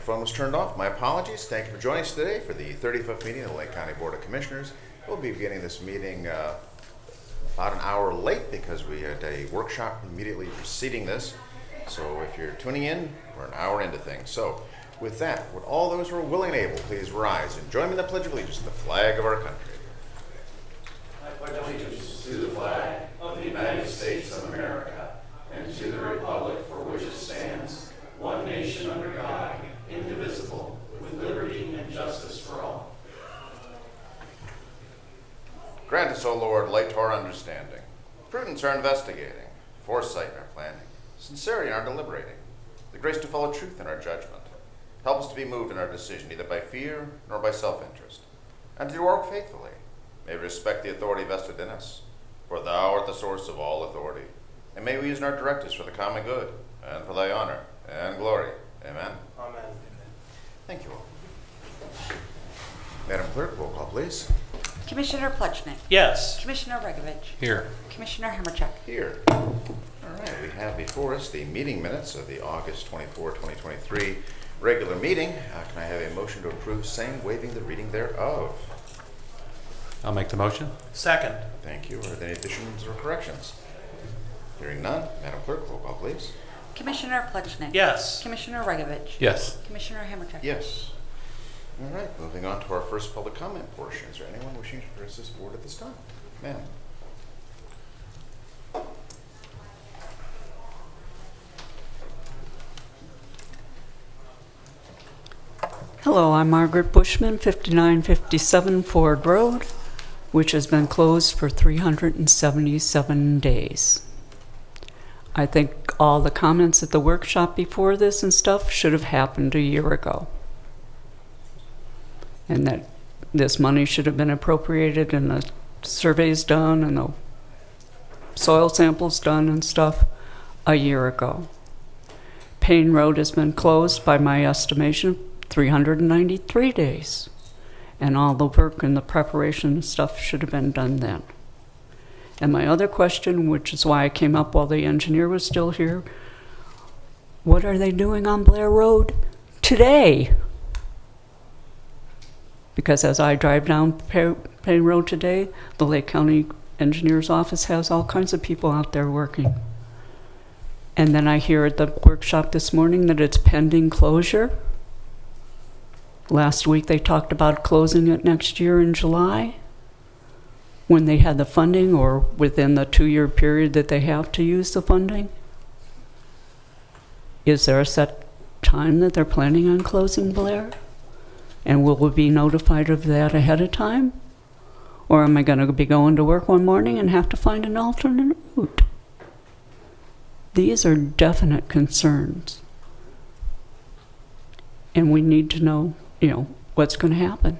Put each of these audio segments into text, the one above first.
microphone was turned off. My apologies. Thank you for joining us today for the 35th meeting of the Lake County Board of Commissioners. We'll be beginning this meeting about an hour late because we had a workshop immediately preceding this. So if you're tuning in, we're an hour into things. So with that, would all those who are willing and able please rise and join me in the Pledge of Allegiance to the flag of our country. I pledge allegiance to the flag of the United States of America and to the republic for which it stands, one nation under God, indivisible, with liberty and justice for all. Grant us, O Lord, light to our understanding, prudence in our investigating, foresight in our planning, sincerity in our deliberating, the grace to follow truth in our judgment. Help us to be moved in our decision, neither by fear nor by self-interest, and to work faithfully. May we respect the authority vested in us, for thou art the source of all authority. And may we use in our directives for the common good, and for thy honor and glory. Amen. Amen. Thank you all. Madam Clerk, roll call, please. Commissioner Plechnik. Yes. Commissioner Regovich. Here. Commissioner Hammercheck. Here. All right, we have before us the meeting minutes of the August 24, 2023 regular meeting. Can I have a motion to approve same, waiving the reading thereof? I'll make the motion. Second. Thank you. Are there any additions or corrections? Hearing none, Madam Clerk, roll call, please. Commissioner Plechnik. Yes. Commissioner Regovich. Yes. Commissioner Hammercheck. Yes. All right, moving on to our first public comment portion. Is there anyone wishing to address this board at this time? Ma'am. Hello, I'm Margaret Bushman, 5957 Ford Road, which has been closed for 377 days. I think all the comments at the workshop before this and stuff should have happened a year ago. And that this money should have been appropriated and the surveys done and the soil samples done and stuff a year ago. Payne Road has been closed by my estimation 393 days. And all the work and the preparation and stuff should have been done then. And my other question, which is why I came up while the engineer was still here, what are they doing on Blair Road today? Because as I drive down Payne Road today, the Lake County Engineer's Office has all kinds of people out there working. And then I hear at the workshop this morning that it's pending closure. Last week they talked about closing it next year in July when they had the funding or within the 2-year period that they have to use the funding. Is there a set time that they're planning on closing Blair? And will we be notified of that ahead of time? Or am I going to be going to work one morning and have to find an alternate route? These are definite concerns. And we need to know, what's going to happen.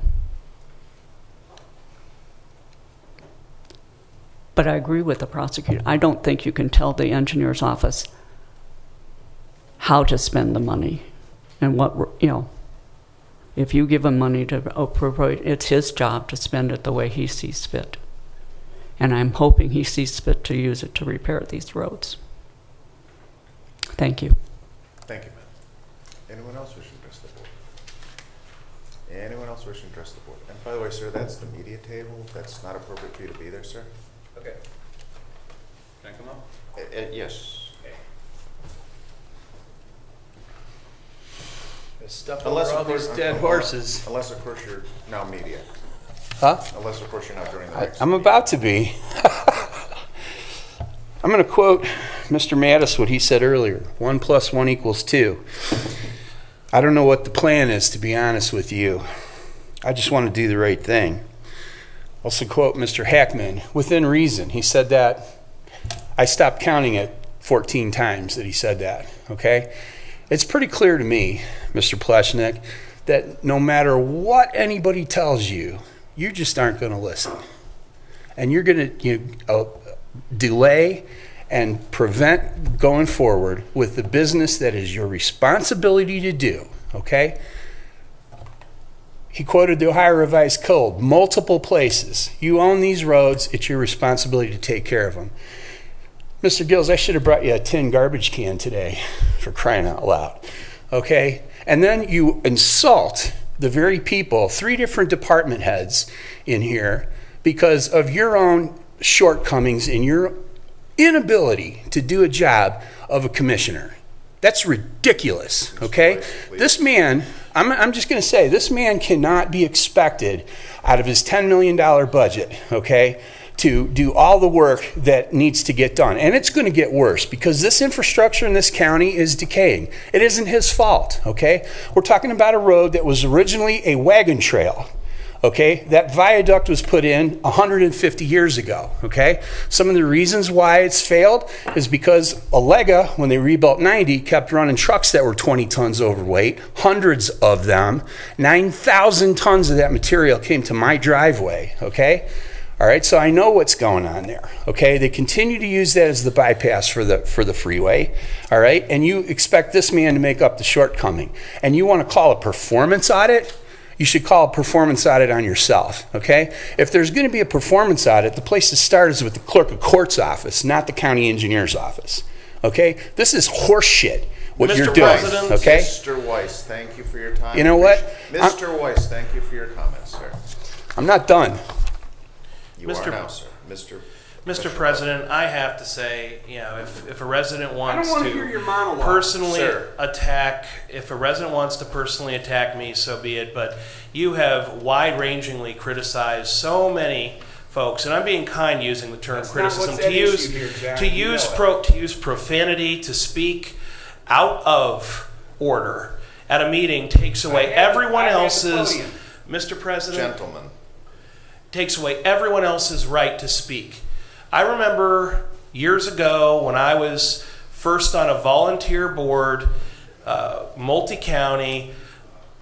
But I agree with the prosecutor. I don't think you can tell the engineer's office how to spend the money and what, if you give him money to appropriate, it's his job to spend it the way he sees fit. And I'm hoping he sees fit to use it to repair these roads. Thank you. Thank you, ma'am. Anyone else wishing to address the board? Anyone else wishing to address the board? And by the way, sir, that's the media table. That's not appropriate for you to be there, sir. Okay. Can I come up? Yes. Step Unless, over all of course, these dead horses. Unless, of course, you're now media. Huh? Unless, of course, you're not during the next I'm meeting. about to be. I'm going to quote Mr. Mattis, what he said earlier. 1 + 1 = 2. I don't know what the plan is, to be honest with you. I just want to do the right thing. Also quote Mr. Hackman, within reason. He said that. I stopped counting it 14 times that he said that, okay? It's pretty clear to me, Mr. Plechnik, that no matter what anybody tells you, you just aren't going to listen. And you're going to delay and prevent going forward with the business that is your responsibility to do, okay? He quoted the Ohio Revised Code, multiple places. You own these roads, it's your responsibility to take care of them. Mr. Gills, I should have brought you a tin garbage can today, for crying out loud. okay? And then you insult the very people, 3 different department heads in here, because of your own shortcomings and your inability to do a job of a commissioner. That's ridiculous, okay? This man, I'm just going to say, this man cannot be expected out of his $10 million budget, okay, to do all the work that needs to get done. And it's going to get worse because this infrastructure in this county is decaying. It isn't his fault, okay? We're talking about a road that was originally a wagon trail. Okay, that viaduct was put in 150 years ago, okay? Some of the reasons why it's failed is because Allega, when they rebuilt 90, kept running trucks that were 20 tons overweight, hundreds of them. 9,000 tons of that material came to my driveway, okay? All right, so I know what's going on there, okay? They continue to use that as the bypass for the freeway, all right? And you expect this man to make up the shortcoming. And you want to call a performance audit? You should call a performance audit on yourself, okay? If there's going to be a performance audit, the place to start is with the clerk of court's office, not the county engineer's office, okay? This is horse shit, what Mr. you're doing, President, okay? Mr. Weiss, thank you for your time. You know what? Mr. Weiss, thank you for your comments, sir. I'm not done. You are now, sir. Mr. President, I have to say, you know, if a resident wants wanna to hear your monologue, personally sir. attack, if a resident wants to personally attack me, so be it. But you have wide-rangingly criticized so many folks, and I'm being kind using the term criticism, to use profanity, to speak out of order at a meeting takes away everyone else's, Mr. President, Gentlemen. takes away everyone else's right to speak. I remember years ago when I was first on a volunteer board, multi-county,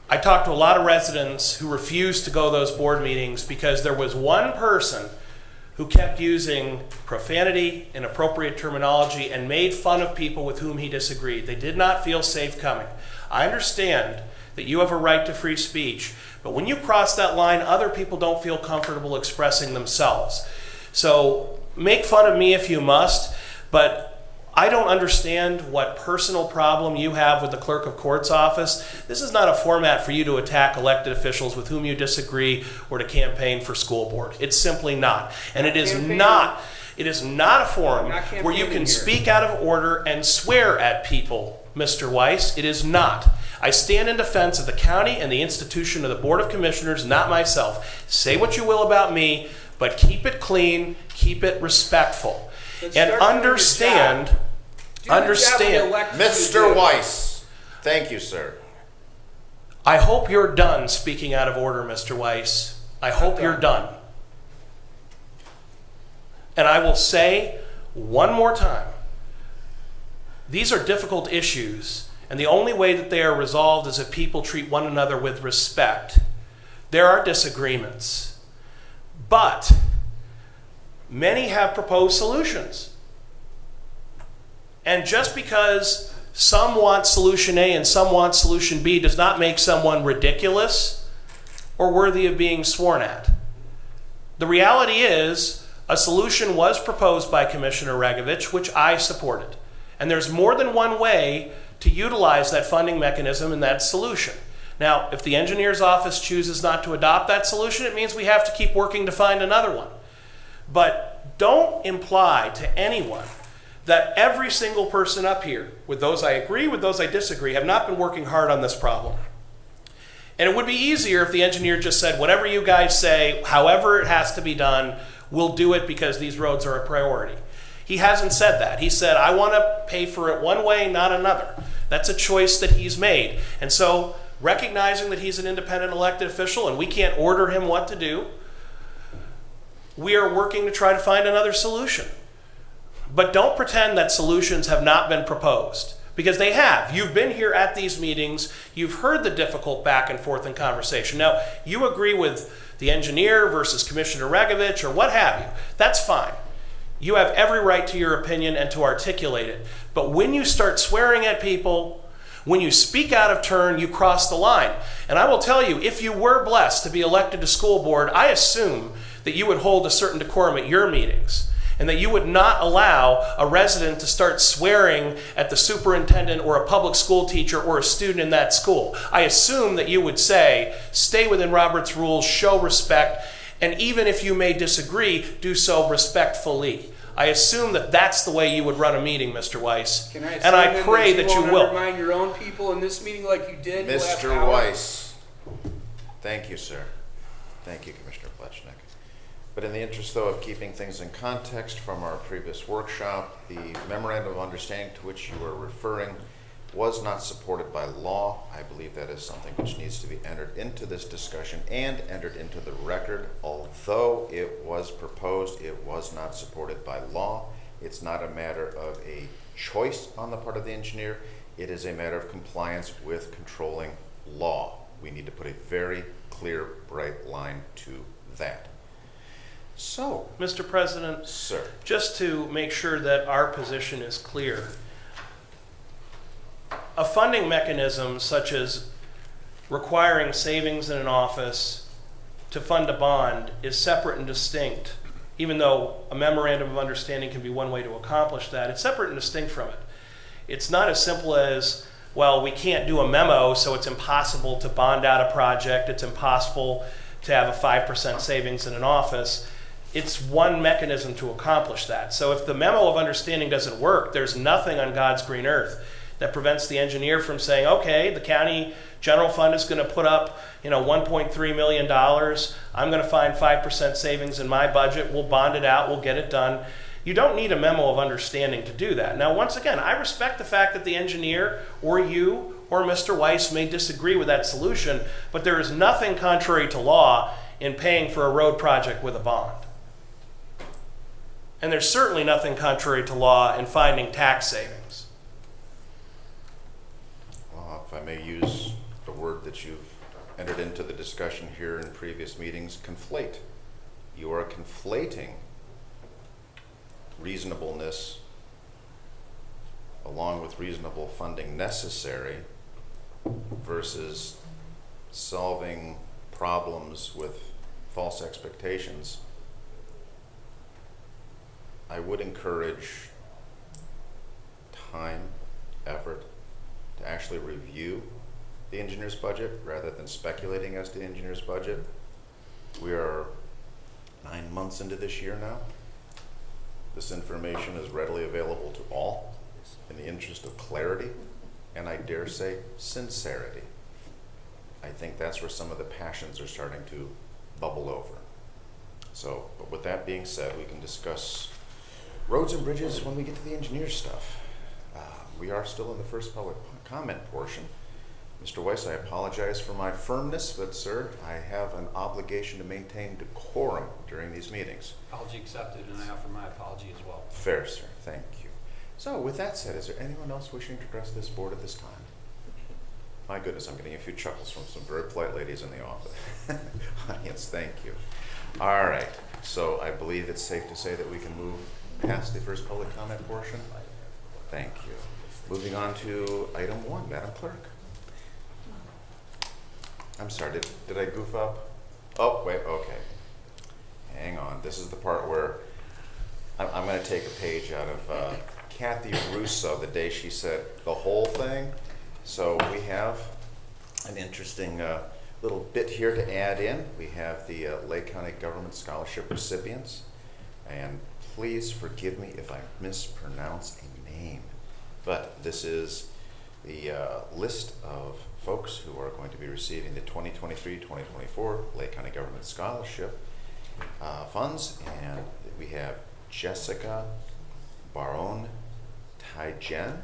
I talked to a lot of residents who refused to go to those board meetings because there was one person who kept using profanity, inappropriate terminology, and made fun of people with whom he disagreed. They did not feel safe coming. I understand that you have a right to free speech, but when you cross that line, other people don't feel comfortable expressing themselves. So make fun of me if you must, but I don't understand what personal problem you have with the clerk of court's office. This is not a format for you to attack elected officials with whom you disagree or to campaign for school board. It's simply not. And it is not a forum where you can speak out of order and swear at people, Mr. Weiss. It is not. I stand in defense of the county and the institution of the Board of Commissioners, not myself. Say what you will about me, but keep it clean, keep it respectful. And understand, Mr. Weiss, thank you, sir. I hope you're done speaking out of order, Mr. Weiss. I hope you're done. And I will say one more time, these are difficult issues, and the only way that they are resolved is if people treat one another with respect. There are disagreements, but many have proposed solutions. And just because some want solution A and some want solution B does not make someone ridiculous or worthy of being sworn at. The reality is, a solution was proposed by Commissioner Regovich, which I supported. And there's more than one way to utilize that funding mechanism and that solution. Now, if the engineer's office chooses not to adopt that solution, it means we have to keep working to find another one. But don't imply to anyone that every single person up here, with those I agree, with those I disagree, have not been working hard on this problem. And it would be easier if the engineer just said, whatever you guys say, however it has to be done, we'll do it because these roads are a priority. He hasn't said that. He said, I want to pay for it one way, not another. That's a choice that he's made. And so, recognizing that he's an independent elected official and we can't order him what to do, we are working to try to find another solution. But don't pretend that solutions have not been proposed, because they have. You've been here at these meetings. You've heard the difficult back and forth in conversation. Now, you agree with the engineer versus Commissioner Regovich or what have you. That's fine. You have every right to your opinion and to articulate it. But when you start swearing at people, when you speak out of turn, you cross the line. And I will tell you, if you were blessed to be elected to school board, I assume that you would hold a certain decorum at your meetings. and that you would not allow a resident to start swearing at the superintendent or a public school teacher or a student in that school. I assume that you would say, stay within Robert's rules, show respect, and even if you may disagree, do so respectfully. I assume that that's the way you would run a meeting, Mr. Weiss. And I pray that you won't will. undermine your own people in this meeting like you did last Mr. hour? Weiss, thank you, sir. Thank you, Commissioner Plechnik. But in the interest, though, of keeping things in context from our previous workshop, the memorandum of understanding to which you are referring was not supported by law. I believe that is something which needs to be entered into this discussion and entered into the record. Although it was proposed, it was not supported by law. It's not a matter of a choice on the part of the engineer. It is a matter of compliance with controlling law. We need to put a very clear, bright line to that. So, Mr. President, sir, just to make sure that our position is clear, a funding mechanism such as requiring savings in an office to fund a bond is separate and distinct. Even though a memorandum of understanding can be one way to accomplish that, it's separate and distinct from it. It's not as simple as, well, we can't do a memo, so it's impossible to bond out a project, it's impossible to have a 5% savings in an office. It's one mechanism to accomplish that. So if the memo of understanding doesn't work, there's nothing on God's green earth that prevents the engineer from saying, okay, the county general fund is going to put up, $1.3 million. I'm going to find 5% savings in my budget. We'll bond it out. We'll get it done. You don't need a memo of understanding to do that. Now, once again, I respect the fact that the engineer or you or Mr. Weiss may disagree with that solution, but there is nothing contrary to law in paying for a road project with a bond. And there's certainly nothing contrary to law in finding tax savings. well, if I may use the word that you've entered into the discussion here in previous meetings, conflate. You are conflating reasonableness along with reasonable funding necessary versus solving problems with false expectations. I would encourage time, effort to actually review the engineer's budget rather than speculating as to the engineer's budget. We are 9 months into this year now. This information is readily available to all in the interest of clarity and, I dare say, sincerity. I think that's where some of the passions are starting to bubble over. So, but with that being said, we can discuss roads and bridges when we get to the engineer stuff. We are still in the first public comment portion. Mr. Weiss, I apologize for my firmness, but sir, I have an obligation to maintain decorum during these meetings. Apology accepted, and I offer my apology as well. Fair, sir. Thank you. So with that said, is there anyone else wishing to address this board at this time? My goodness, I'm getting a few chuckles from some very polite ladies in the office. Audience, thank you. All right, so I believe it's safe to say that we can move past the first public comment portion. Thank you. Moving on to item 1, Madam Clerk. I'm sorry, did I goof up? Oh, wait, okay. Hang on, this is the part where I'm going to take a page out of Kathy Russo the day she said the whole thing. So we have an interesting little bit here to add in. We have the Lake County Government Scholarship recipients. And please forgive me if I mispronounce a name. But this is the list of folks who are going to be receiving the 2023-2024 Lake County Government Scholarship funds. And we have Jessica Baron Taijen.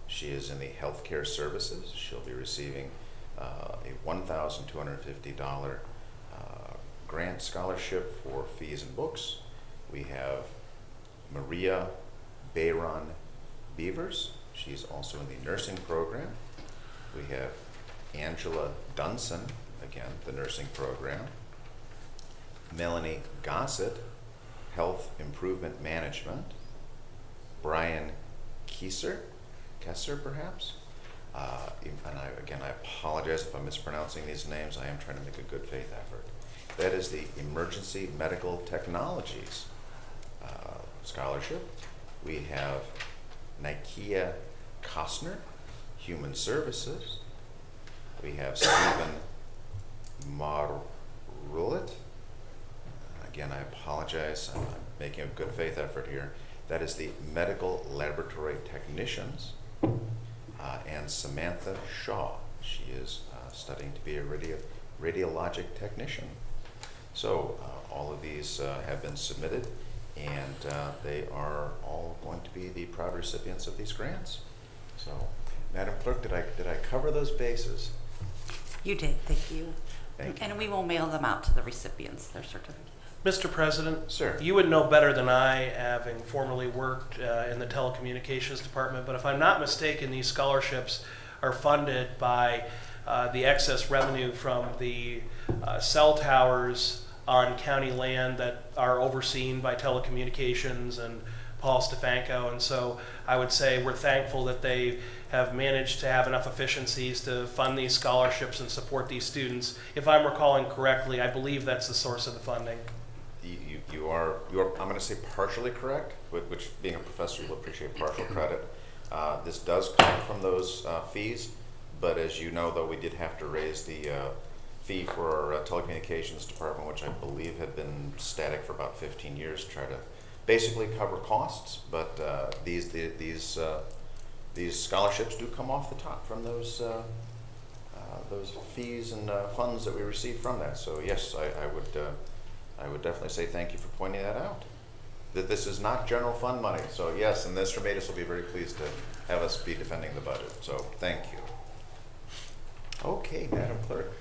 She is in the healthcare services. She'll be receiving a $1,250 grant scholarship for fees and books. We have Maria Bayron Beavers. She's also in the nursing program. We have Angela Dunson, again, the nursing program. Melanie Gossett, Health Improvement Management. Brian Kessler perhaps. And I apologize if I'm mispronouncing these names. I am trying to make a good faith effort. That is the Emergency Medical Technologies Scholarship. We have Nikia Kostner, Human Services. We have Stephen Marullit. Again, I apologize. I'm making a good faith effort here. That is the Medical Laboratory Technicians. And Samantha Shaw. She is studying to be a radiologic technician. So all of these have been submitted, and they are all going to be the proud recipients of these grants. So, Madam Clerk, did I cover those bases? You did, thank you. Thank you. And we will mail them out to the recipients, their certificates. Mr. President, Sir. you would know better than I, having formerly worked in the telecommunications department, but if I'm not mistaken, these scholarships are funded by the excess revenue from the cell towers on county land that are overseen by telecommunications and Paul Stefanko. And so I would say we're thankful that they have managed to have enough efficiencies to fund these scholarships and support these students. If I'm recalling correctly, I believe that's the source of the funding. You are, I'm going to say partially correct, which being a professor, you'll appreciate partial credit. This does come from those fees, but as you know, though, we did have to raise the fee for our telecommunications department, which I believe had been static for about 15 years, to try to basically cover costs. But these scholarships do come off the top from those fees and funds that we receive from that. So yes, I would definitely say thank you for pointing that out. That this is not general fund money. So yes, and Mr. Matus will be very pleased to have us be defending the budget. So thank you. Okay, Madam Clerk.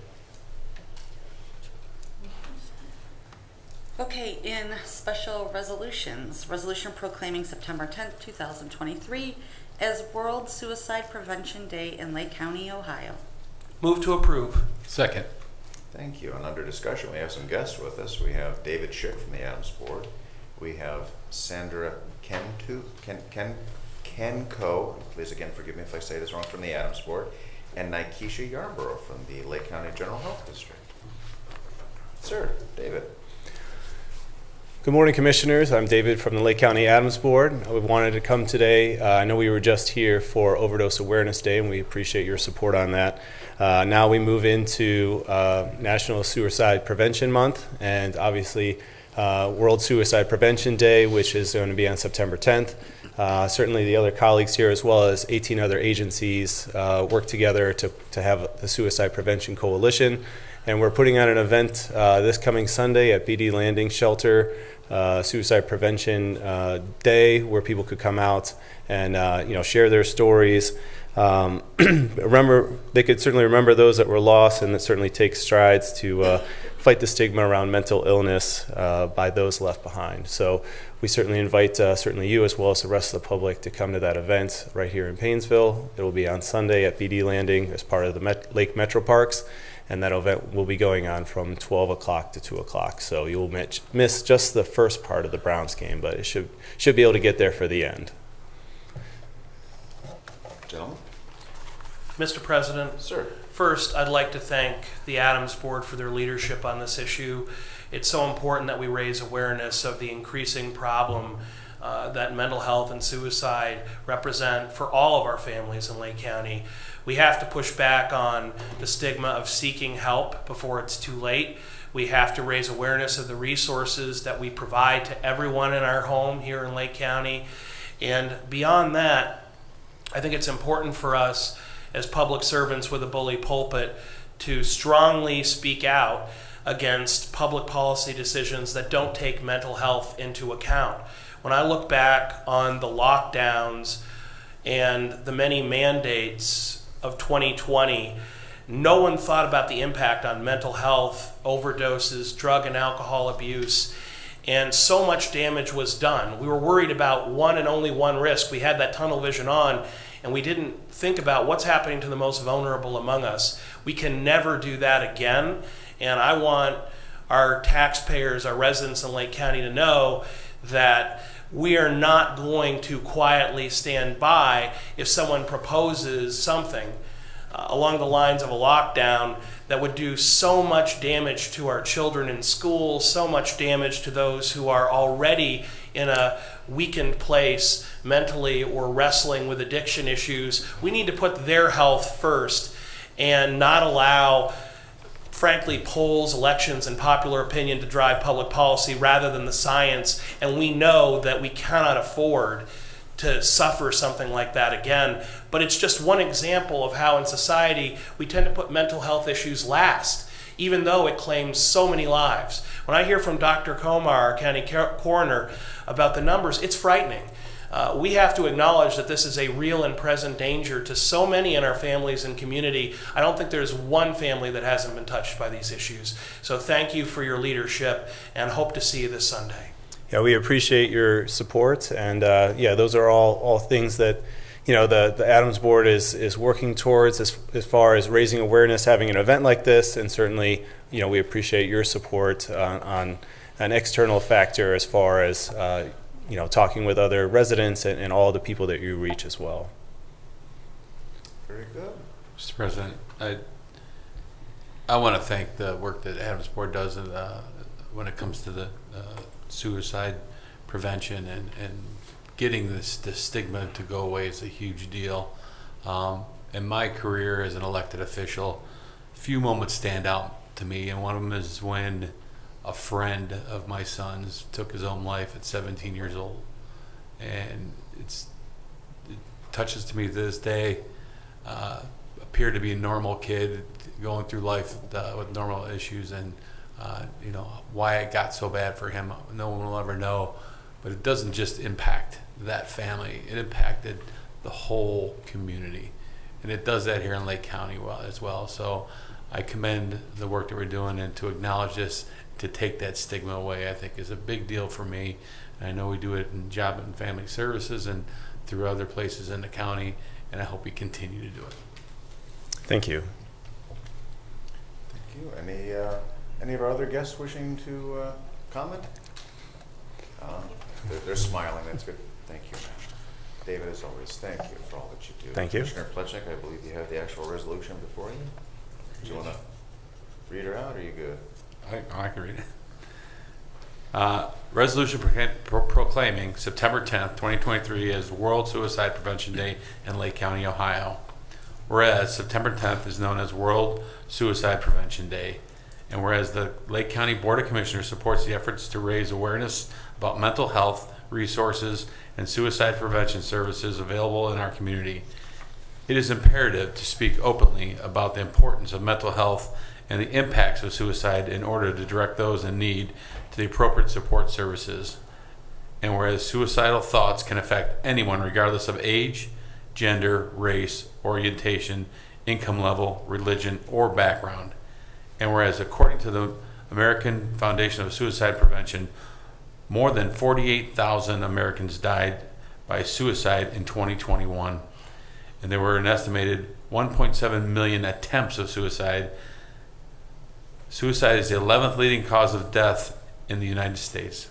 Okay, in special resolutions, resolution proclaiming September 10th, 2023 as World Suicide Prevention Day in Lake County, Ohio. Move to approve. Second. Thank you. And under discussion, we have some guests with us. We have David Schick from the Adams Board. We have Sandra Kenko, please again forgive me if I say this wrong, from the Adams Board, and Nikesha Yarborough from the Lake County General Health District. Sir, David. Good morning, Commissioners. I'm David from the Lake County Adams Board. We wanted to come today. I know we were just here for Overdose Awareness Day, and we appreciate your support on that. Now we move into National Suicide Prevention Month, and obviously World Suicide Prevention Day, which is going to be on September 10th. Certainly the other colleagues here, as well as 18 other agencies, work together to have the Suicide Prevention Coalition. And we're putting on an event this coming Sunday at BD Landing Shelter, Suicide Prevention Day, where people could come out and share their stories. They could certainly remember those that were lost, and that certainly take strides to fight the stigma around mental illness by those left behind. So we certainly invite certainly you, as well as the rest of the public, to come to that event right here in Paynesville. It will be on Sunday at BD Landing as part of the Lake Metro Parks. And that event will be going on from 12 o'clock to 2 o'clock. So you'll miss just the first part of the Browns game, but it should be able to get there for the end. Gentlemen. Mr. President, Sir. first I'd like to thank the Adams Board for their leadership on this issue. It's so important that we raise awareness of the increasing problem that mental health and suicide represent for all of our families in Lake County. We have to push back on the stigma of seeking help before it's too late. We have to raise awareness of the resources that we provide to everyone in our home here in Lake County. And beyond that, I think it's important for us as public servants with a bully pulpit to strongly speak out against public policy decisions that don't take mental health into account. When I look back on the lockdowns and the many mandates of 2020, no one thought about the impact on mental health, overdoses, drug and alcohol abuse, and so much damage was done. We were worried about one and only one risk. We had that tunnel vision on, and we didn't think about what's happening to the most vulnerable among us. We can never do that again, and I want our taxpayers, our residents in Lake County to know that we are not going to quietly stand by if someone proposes something along the lines of a lockdown that would do so much damage to our children in school, so much damage to those who are already in a weakened place mentally or wrestling with addiction issues. We need to put their health first and not allow, frankly, polls, elections, and popular opinion to drive public policy rather than the science. And we know that we cannot afford to suffer something like that again. But it's just one example of how in society we tend to put mental health issues last, even though it claims so many lives. When I hear from Dr. Komar, our county coroner, about the numbers, it's frightening. We have to acknowledge that this is a real and present danger to so many in our families and community. I don't think there's one family that hasn't been touched by these issues. So thank you for your leadership, and hope to see you this Sunday. Yeah, we appreciate your support, and yeah, those are all things that the Adams Board is working towards as far as raising awareness, having an event like this, and certainly we appreciate your support on an external factor as far as talking with other residents and all the people that you reach as well. Very good. Mr. President, I want to thank the work that Adams Board does when it comes to the suicide prevention and getting the stigma to go away is a huge deal. In my career as an elected official, a few moments stand out to me, and one of them is when a friend of my son's took his own life at 17 years old. And it touches to me to this day. Appeared to be a normal kid going through life with normal issues, and why it got so bad for him, no one will ever know. But it doesn't just impact that family, it impacted the whole community, and it does that here in Lake County as well. So I commend the work that we're doing, and to acknowledge this, to take that stigma away, I think is a big deal for me. And I know we do it in Job and Family Services and through other places in the county, and I hope we continue to do it. Thank you. Thank you. Any of our other guests wishing to comment? They're smiling. That's good. Thank you, ma'am. David, as always, thank you for all that you do. Thank you. Commissioner Plechnik, I believe you have the actual resolution before you. Do you want to read her out, or are you good? I can read it. Resolution proclaiming September 10th, 2023 as World Suicide Prevention Day in Lake County, Ohio. Whereas September 10th is known as World Suicide Prevention Day, and whereas the Lake County Board of Commissioners supports the efforts to raise awareness about mental health resources and suicide prevention services available in our community, it is imperative to speak openly about the importance of mental health and the impacts of suicide in order to direct those in need to the appropriate support services. And whereas suicidal thoughts can affect anyone regardless of age, gender, race, orientation, income level, religion, or background. And whereas according to the American Foundation of Suicide Prevention, more than 48,000 Americans died by suicide in 2021, and there were an estimated 1.7 million attempts of suicide. Suicide is the 11th leading cause of death in the United States.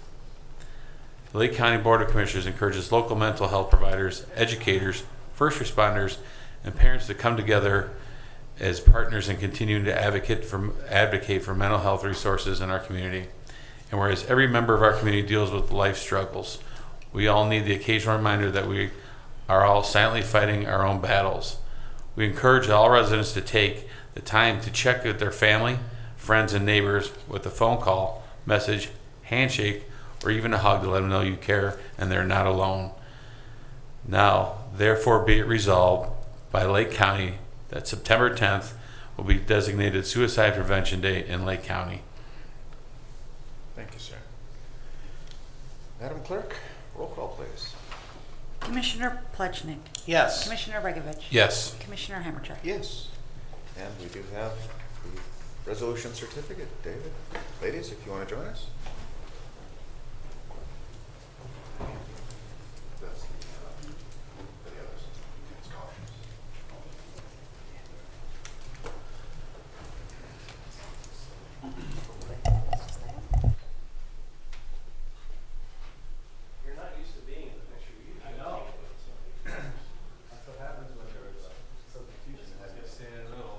The Lake County Board of Commissioners encourages local mental health providers, educators, first responders, and parents to come together as partners in continuing to advocate for mental health resources in our community. And whereas every member of our community deals with life struggles, we all need the occasional reminder that we are all silently fighting our own battles. We encourage all residents to take the time to check with their family, friends, and neighbors with a phone call, message, handshake, or even a hug to let them know you care and they're not alone. Now, therefore, be it resolved by Lake County that September 10th will be designated Suicide Prevention Day in Lake County. Thank you, sir. Madam Clerk, roll call, please. Commissioner Plechnik. Yes. Commissioner Begovich. Yes. Commissioner Hammercheck. Yes. And we do have the resolution certificate. David, ladies, if you want to join us. That's the others. It's cautious. You're not used to being in the picture. I know. That's what happens when there's substitution. I just stand in the middle.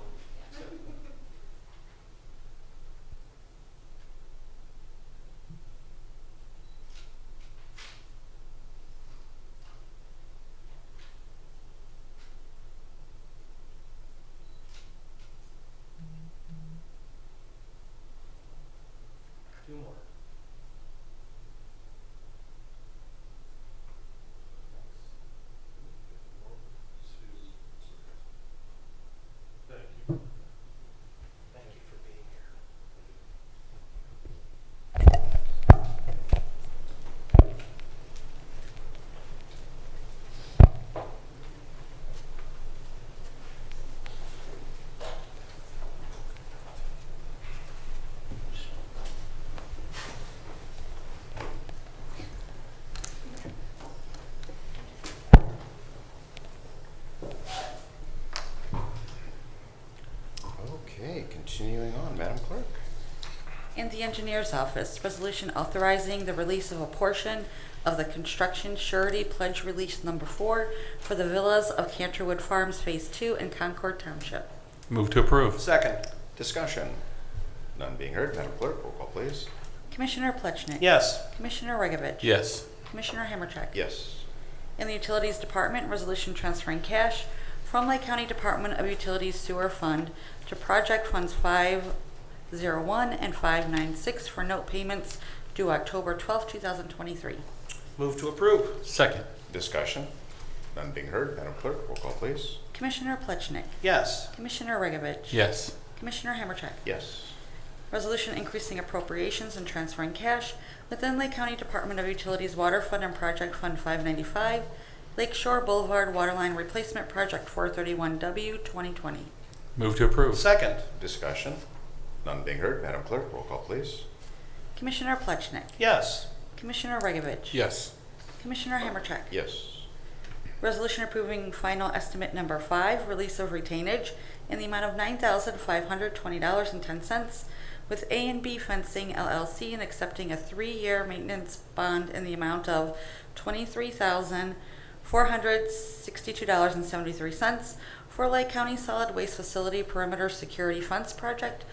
Madam Clerk. In the engineer's office, resolution authorizing the release of a portion of the construction surety pledge release number 4 for the villas of Canterwood Farms Phase 2 in Concord Township. Move to approve. Second. Discussion. None being heard, Madam Clerk, roll call please. Commissioner Plechnik. Yes. Commissioner Regovich. Yes. Commissioner Hammercheck. Yes. In the Utilities Department, resolution transferring cash from Lake County Department of Utilities Sewer Fund to Project Funds 501 and 596 for note payments due October 12, 2023. Move to approve. Second. Discussion. None being heard, Madam Clerk, roll call please. Commissioner Plechnik. Yes. Commissioner Regovich. Yes. Commissioner Hammercheck. Yes. Resolution increasing appropriations and transferring cash within Lake County Department of Utilities Water Fund and Project Fund 595, Lake Shore Boulevard Waterline Replacement Project 431W 2020. Move to approve. Second. Discussion. None being heard, Madam Clerk, roll call please. Commissioner Plechnik. Yes. Commissioner Regovich. Yes. Commissioner Hammercheck. Yes. Resolution approving final estimate number 5, release of retainage in the amount of $9,520.10 with A&B Fencing LLC and accepting a 3-year maintenance bond in the amount of $23,462.73 for Lake County Solid Waste Facility Perimeter Security Fence Project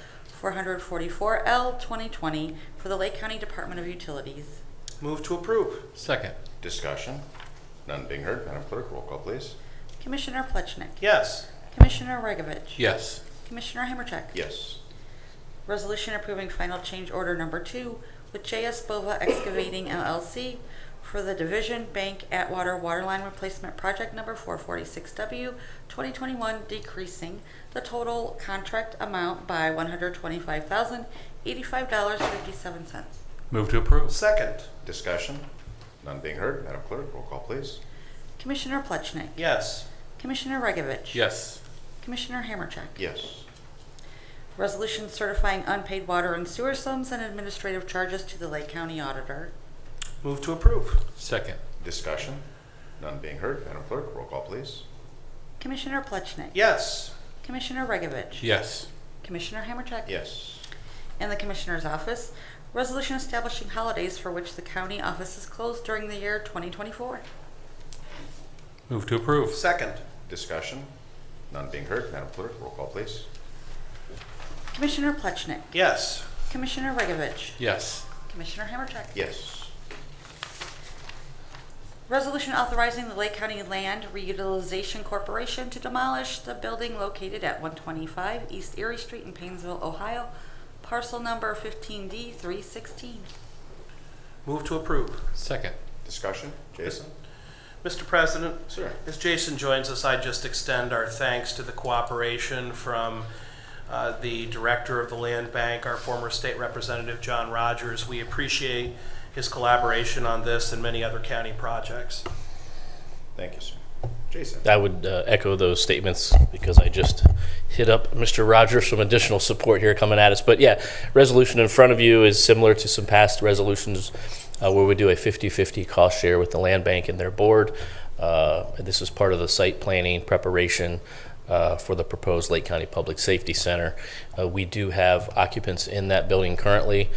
444L 2020 for the Lake County Department of Utilities. Move to approve. Second. Discussion. None being heard, Madam Clerk, roll call please. Commissioner Plechnik. Yes. Commissioner Regovich. Yes. Commissioner Hammercheck. Yes. Resolution approving final change order number 2 with J.S. Bova Excavating LLC for the Division Bank Atwater Waterline Replacement Project number 446W 2021, decreasing the total contract amount by $125,085.57. Move to approve. Second. Discussion. None being heard, Madam Clerk, roll call please. Commissioner Plechnik. Yes. Commissioner Regovich. Yes. Commissioner Hammercheck. Yes. Resolution certifying unpaid water and sewer sums and administrative charges to the Lake County Auditor. Move to approve. Second. Discussion. None being heard, Madam Clerk, roll call please. Commissioner Plechnik. Yes. Commissioner Regovich. Yes. Commissioner Hammercheck. Yes. In the Commissioner's Office, resolution establishing holidays for which the county office is closed during the year 2024. Move to approve. Second. Discussion. None being heard, Madam Clerk, roll call please. Commissioner Plechnik. Yes. Commissioner Regovich. Yes. Commissioner Hammercheck. Yes. Resolution authorizing the Lake County Land Reutilization Corporation to demolish the building located at 125 East Erie Street in Painesville, Ohio, parcel number 15D316. Move to approve. Second. Discussion. Jason? Mr. President, Sir. as Jason joins us, I just extend our thanks to the cooperation from the director of the Land Bank, our former state representative, John Rogers. We appreciate his collaboration on this and many other county projects. Thank you, sir. Jason? I would echo those statements because I just hit up Mr. Rogers for some additional support here coming at us. But yeah, resolution in front of you is similar to some past resolutions where we do a 50-50 cost share with the Land Bank and their board. This is part of the site planning preparation for the proposed Lake County Public Safety Center. We do have occupants in that building currently,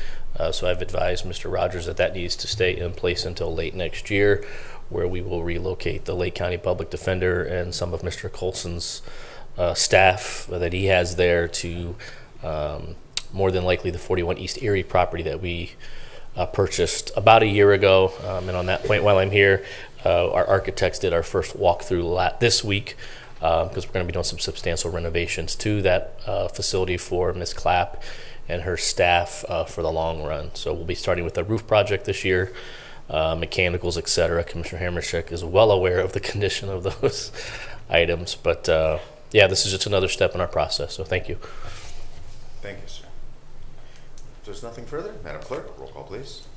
so I've advised Mr. Rogers that needs to stay in place until late next year, where we will relocate the Lake County Public Defender and some of Mr. Colson's staff that he has there to more than likely the 41 East Erie property that we purchased about a year ago. And on that point, while I'm here, our architects did our first walkthrough this week because we're going to be doing some substantial renovations to that facility for Ms. Clapp and her staff for the long run. So we'll be starting with the roof project this year, mechanicals, etc. Commissioner Hammercheck is well aware of the condition of those items. But yeah, this is just another step in our process. So thank you. Thank you, sir. If there's nothing further, Madam Clerk, roll call please.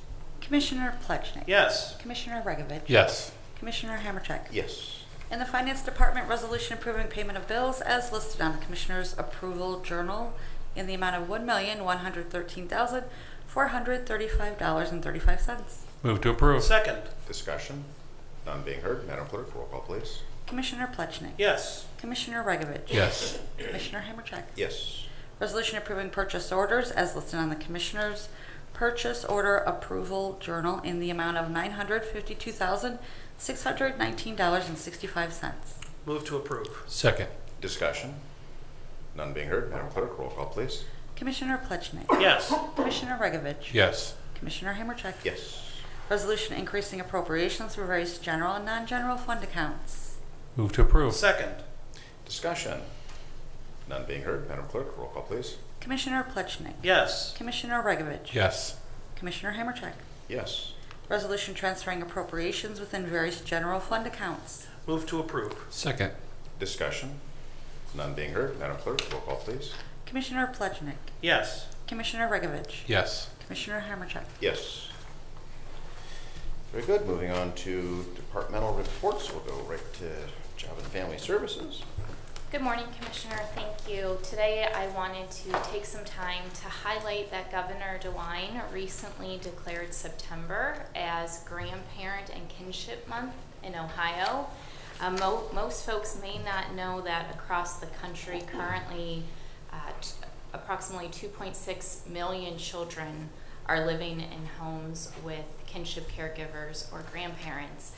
Commissioner Plechnik. Yes. Commissioner Regovich. Yes. Commissioner Hammercheck. Yes. In the Finance Department, resolution approving payment of bills as listed on the Commissioner's Approval Journal in the amount of $1,113,435.35. Move to approve. Second. Discussion. None being heard, Madam Clerk, roll call please. Commissioner Plechnik. Yes. Commissioner Regovich. Yes. Commissioner Hammercheck. Yes. Resolution approving purchase orders as listed on the Commissioners' Purchase Order Approval Journal in the amount of $952,619.65. Move to approve. Second. Discussion? None being heard. Madam Clerk, roll call, please. Commissioner Plechnik. Yes. Commissioner Regovich. Yes. Commissioner Hammercheck. Yes. Resolution increasing appropriations for various general and non-general fund accounts. Move to approve. Second. Discussion? None being heard. Madam Clerk, roll call, please. Commissioner Plechnik. Yes. Commissioner Regovich. Yes. Commissioner Hammercheck. Yes. Resolution transferring appropriations within various general fund accounts. Move to approve. Second. Discussion? None being heard. Madam Clerk, roll call, please. Commissioner Plechnik. Yes. Commissioner Regovich. Yes. Commissioner Hammercheck. Yes. Very good. Moving on to departmental reports. We'll go right to Job and Family Services. Good morning, Commissioner. Thank you. Today I wanted to take some time to highlight that Governor DeWine recently declared September as Grandparent and Kinship Month in Ohio. Most folks may not know that across the country currently approximately 2.6 million children are living in homes with kinship caregivers or grandparents.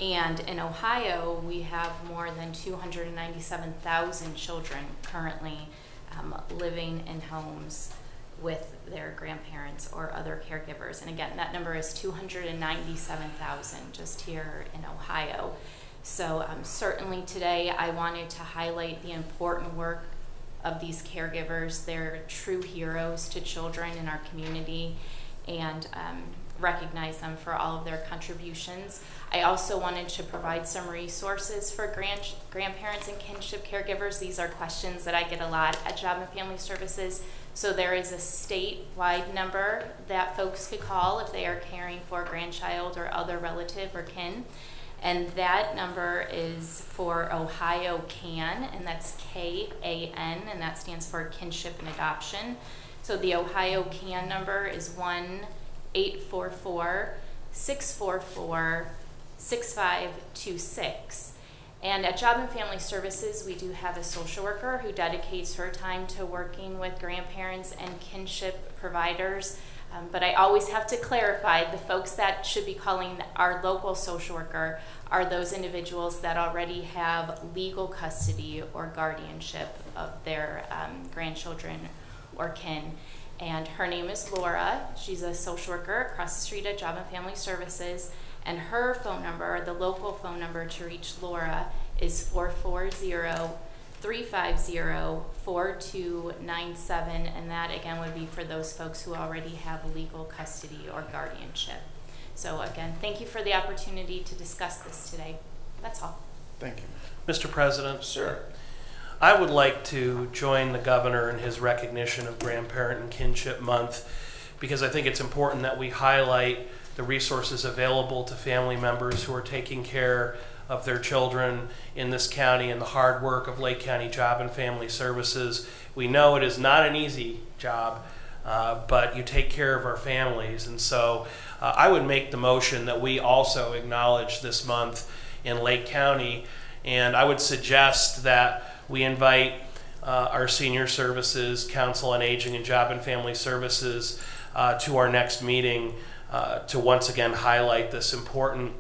And in Ohio, we have more than 297,000 children currently living in homes with their grandparents or other caregivers. And again, that number is 297,000 just here in Ohio. So certainly today I wanted to highlight the important work of these caregivers. They're true heroes to children in our community, and recognize them for all of their contributions. I also wanted to provide some resources for grandparents and kinship caregivers. These are questions that I get a lot at Job and Family Services. So there is a statewide number that folks could call if they are caring for a grandchild or other relative or kin. And that number is for Ohio CAN, and that's KAN, and that stands for Kinship and Adoption. So the Ohio CAN number is 1-844-644-6526. And at Job and Family Services, we do have a social worker who dedicates her time to working with grandparents and kinship providers. But I always have to clarify, the folks that should be calling our local social worker are those individuals that already have legal custody or guardianship of their grandchildren or kin. And her name is Laura. She's a social worker across the street at Job and Family Services. And her phone number, the local phone number to reach Laura, is 440-350-4297. And that, again, would be for those folks who already have legal custody or guardianship. So, again, thank you for the opportunity to discuss this today. That's all. Thank you. Mr. President. Sir. I would like to join the governor in his recognition of Grandparent and Kinship Month, because I think it's important that we highlight the resources available to family members who are taking care of their children in this county and the hard work of Lake County Job and Family Services. We know it is not an easy job, but you take care of our families. And so I would make the motion that we also acknowledge this month in Lake County, and I would suggest that we invite our Senior Services, Council on Aging, and Job and Family Services to our next meeting to once again highlight this important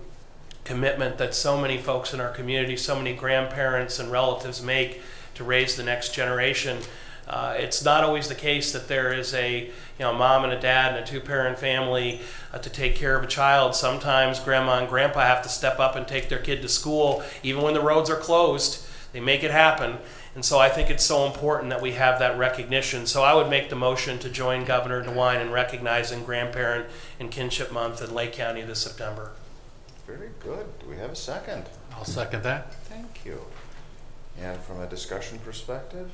commitment that so many folks in our community, so many grandparents and relatives make to raise the next generation. It's not always the case that there is a mom and a dad and a two-parent family to take care of a child. Sometimes grandma and grandpa have to step up and take their kid to school, even when the roads are closed. They make it happen. And so I think it's so important that we have that recognition. So I would make the motion to join Governor DeWine in recognizing Grandparent and Kinship Month in Lake County this September. Very good. Do we have a second? I'll second that. Thank you. And from a discussion perspective,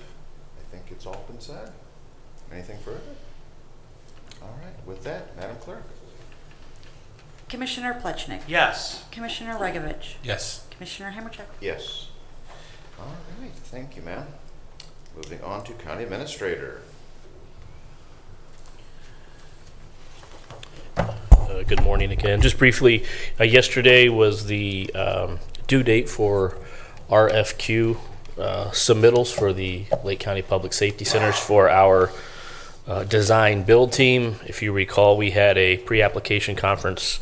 I think it's all been said. Anything further? All right. With that, Madam Clerk. Commissioner Plechnik. Yes. Commissioner Regovich. Yes. Commissioner Hammercheck. Yes. All right. Thank you, ma'am. Moving on to County Administrator. Good morning again. Just briefly, yesterday was the due date for RFQ submittals for the Lake County Public Safety Centers for our design build team. If you recall, we had a pre-application conference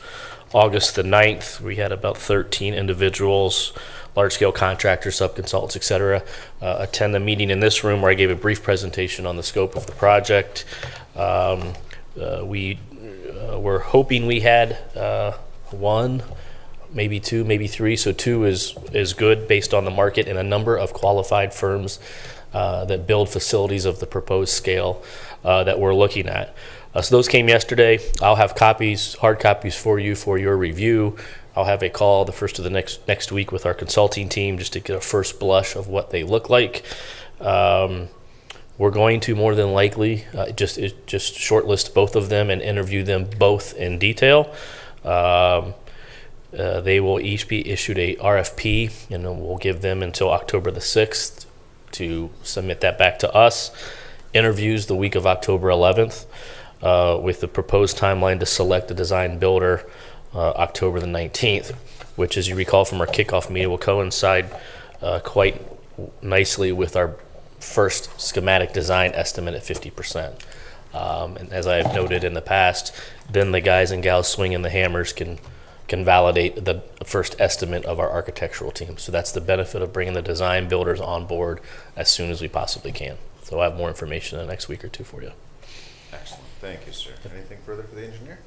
August the 9th. We had about 13 individuals, large-scale contractors, subconsultants, et cetera, attend the meeting in this room where I gave a brief presentation on the scope of the project. We were hoping we had one, maybe two, maybe three. So 2 is good based on the market and a number of qualified firms that build facilities of the proposed scale that we're looking at. So those came yesterday. I'll have copies, hard copies for you for your review. I'll have a call the first of the next week with our consulting team just to get a first blush of what they look like. We're going to more than likely just shortlist both of them and interview them both in detail. They will each be issued a RFP, and then we'll give them until October the 6th to submit that back to us. Interviews the week of October 11th. With the proposed timeline to select the design builder October the 19th, which, as you recall from our kickoff meeting, will coincide quite nicely with our first schematic design estimate at 50%. And as I've noted in the past, then the guys and gals swinging the hammers can validate the first estimate of our architectural team. So that's the benefit of bringing the design builders on board as soon as we possibly can. So I'll have more information in the next week or two for you. Excellent. Thank you, sir. Anything further for the engineer?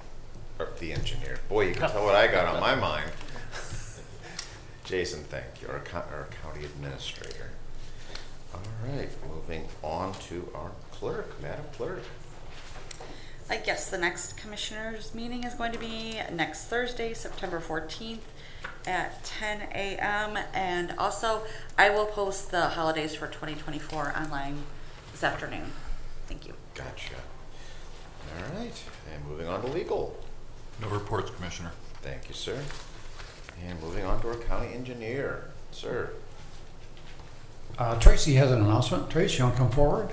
Or the engineer. Boy, you can tell what I got on my mind. Jason, thank you. Our county administrator. All right, moving on to our clerk. Madam Clerk. Yes, the next commissioners meeting is going to be next Thursday, September 14th at 10 a.m. And also, I will post the holidays for 2024 online this afternoon. Thank you. Gotcha. All right, and moving on to legal. No reports, Commissioner. Thank you, sir. And moving on to our county engineer. Sir. Tracy has an announcement. Tracy, you want to come forward?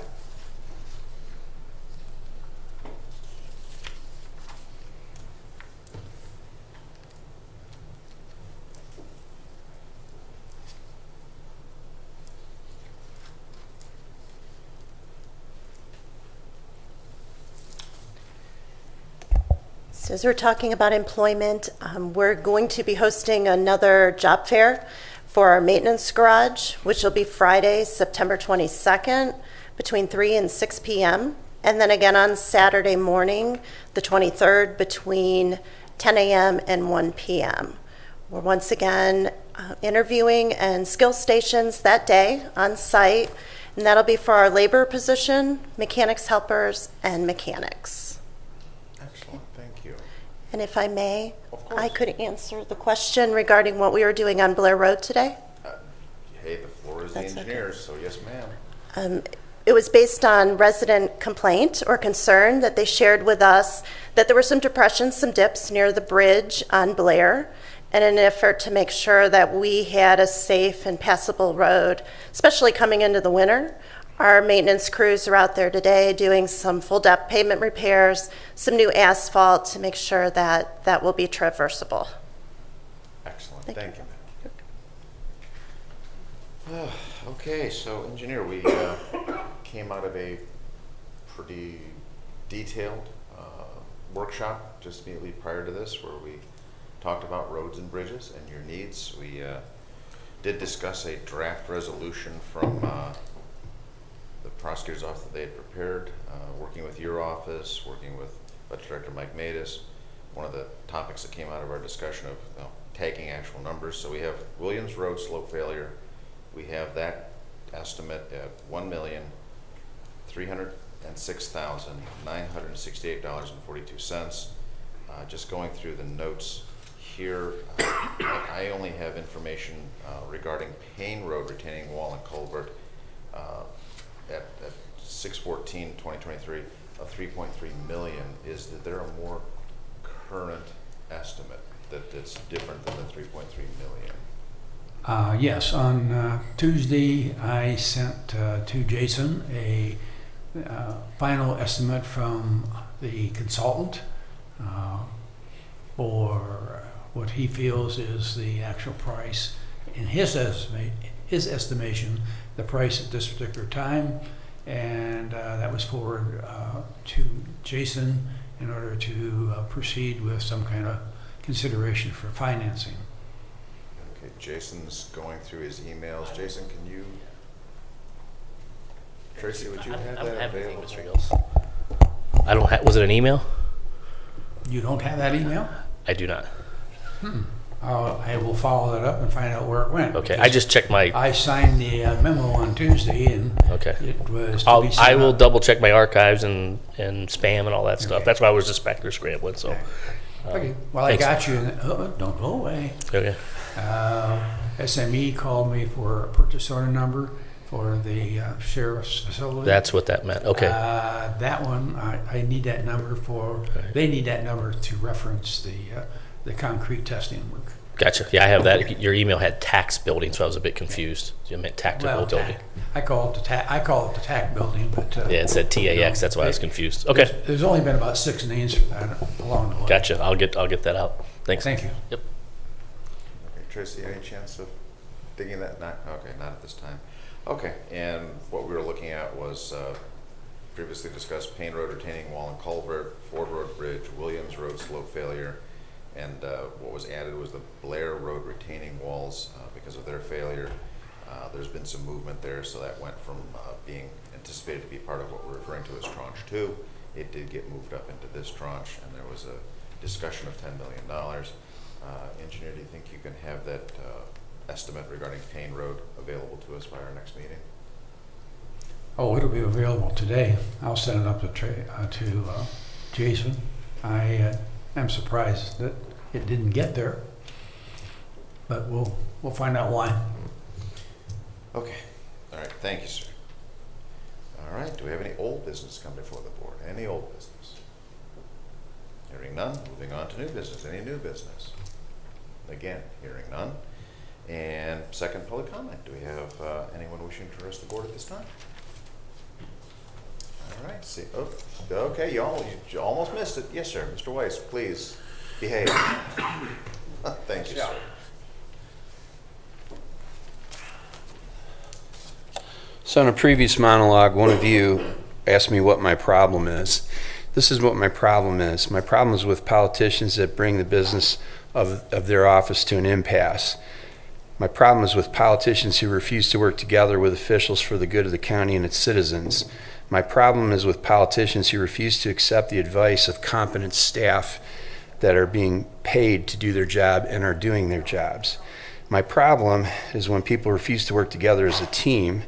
So as we're talking about employment, we're going to be hosting another job fair for our maintenance garage, which will be Friday, September 22nd, between 3 and 6 p.m. And then again on Saturday morning, the 23rd, between 10 a.m. and 1 p.m. We're once again interviewing and skill stations that day on site, and that'll be for our labor position, mechanics helpers, and mechanics. Excellent, thank you. And if I may, Of course. I could answer the question regarding what we were doing on Blair Road today. Hey, the floor is That's the okay. engineer's, so yes, ma'am. It was based on resident complaint or concern that they shared with us that there were some depressions, some dips near the bridge on Blair, and in an effort to make sure that we had a safe and passable road, especially coming into the winter. Our maintenance crews are out there today doing some full depth pavement repairs, some new asphalt to make sure that that will be traversable. Excellent, Thank thank you, ma'am. Okay, so engineer, we came out of a pretty detailed workshop just immediately prior to this where we talked about roads and bridges and your needs. We did discuss a draft resolution from the prosecutor's office that they had prepared, working with your office, working with Budget Director Mike Matus. One of the topics that came out of our discussion of tagging actual numbers. So we have Williams Road slope failure. We have that estimate at $1,306,968.42. Just going through the notes here, I only have information regarding Payne Road retaining wall and culvert at 6/14/2023 of 3.3 million. Is that there a more current estimate that's different than the 3.3 million? Yes, on Tuesday, I sent to Jason a final estimate from the consultant for what he feels is the actual price. In his estimate, his estimation, the price at this particular time, and that was forwarded to Jason in order to proceed with some kind of consideration for financing. Okay, Jason's going through his emails. Jason, can you? Tracy, would you have I don't that have anything, available? Mr. Gills. I don't have, was it an email? You don't have that email? I do not. I will follow that up and find out where it went. Okay, I just checked my, I signed the memo on Tuesday, and okay. it was to be sent I will out. double check my archives and spam and all that stuff. Okay. That's why I was just back there scrambling, so. Okay, well, I thanks. got you. Don't go away. Okay, SME called me for a purchase order number for the sheriff's facility. that's what that meant, okay. That one, I need that number for, they need that number to reference the concrete testing work. Gotcha, yeah, I have that. Your email had tax building, so I was a bit confused. You meant tactical Well, building. I call it the TAC building, but. Yeah, it said TAX, that's why I was confused. Okay, There's only been about 6 names along the way. gotcha, I'll get that out. Thanks. Thank you. Yep. Okay, Tracy, any chance of digging that? Not okay, not at this time. Okay, and what we were looking at was previously discussed Payne Road retaining wall and culvert, Ford Road Bridge, Williams Road slope failure, and what was added was the Blair Road retaining walls because of their failure. There's been some movement there, so that went from being anticipated to be part of what we're referring to as Tranche 2. It did get moved up into this tranche, and there was a discussion of $10 million. Engineer, do you think you can have that estimate regarding Payne Road available to us by our next meeting? Oh, it'll be available today. I'll send it up to Jason. I am surprised that it didn't get there, but we'll find out why. Okay. All right. Thank you, sir. All right. Do we have any old business come before the board? Any old business? Hearing none. Moving on to new business. Any new business? Again, hearing none. And second public comment. Do we have anyone wishing to address the board at this time? All right. See. Oh, okay. You almost missed it. Yes, sir. Mr. Weiss, please behave. Thank you, sir. So in a previous monologue, one of you asked me what my problem is. This is what my problem is. My problem is with politicians that bring the business of their office to an impasse. My problem is with politicians who refuse to work together with officials for the good of the county and its citizens. My problem is with politicians who refuse to accept the advice of competent staff that are being paid to do their job and are doing their jobs. My problem is when people refuse to work together as a team.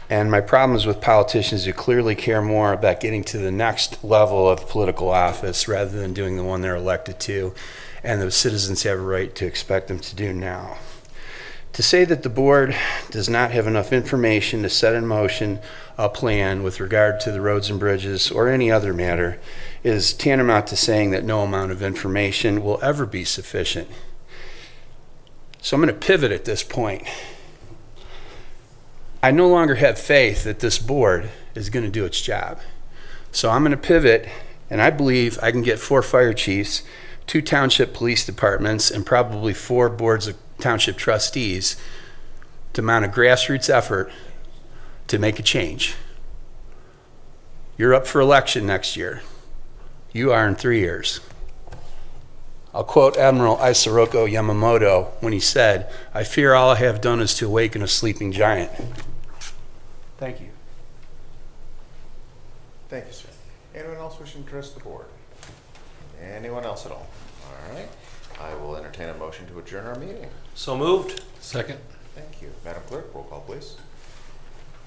And my problem is with politicians who clearly care more about getting to the next level of political office rather than doing the one they're elected to, and the citizens have a right to expect them to do now. To say that the board does not have enough information to set in motion a plan with regard to the roads and bridges or any other matter is tantamount to saying that no amount of information will ever be sufficient. So I'm going to pivot at this point. I no longer have faith that this board is going to do its job. So I'm going to pivot, and I believe I can get 4 fire chiefs, 2 township police departments, and probably 4 boards of township trustees to mount a grassroots effort to make a change. You're up for election next year. You are in 3 years. I'll quote Admiral Isoroku Yamamoto when he said, "I fear all I have done is to awaken a sleeping giant." Thank you. Thank you, sir. Anyone else wishing to address the board? Anyone else at all? All right. I will entertain a motion to adjourn our meeting. So moved? Second? Thank you. Madam Clerk, roll call, please.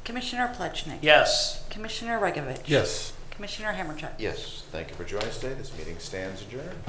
Commissioner Plechnik. Yes. Commissioner Regovich. Yes. Commissioner Hammercheck. Yes. Thank you for joining us today. This meeting stands adjourned.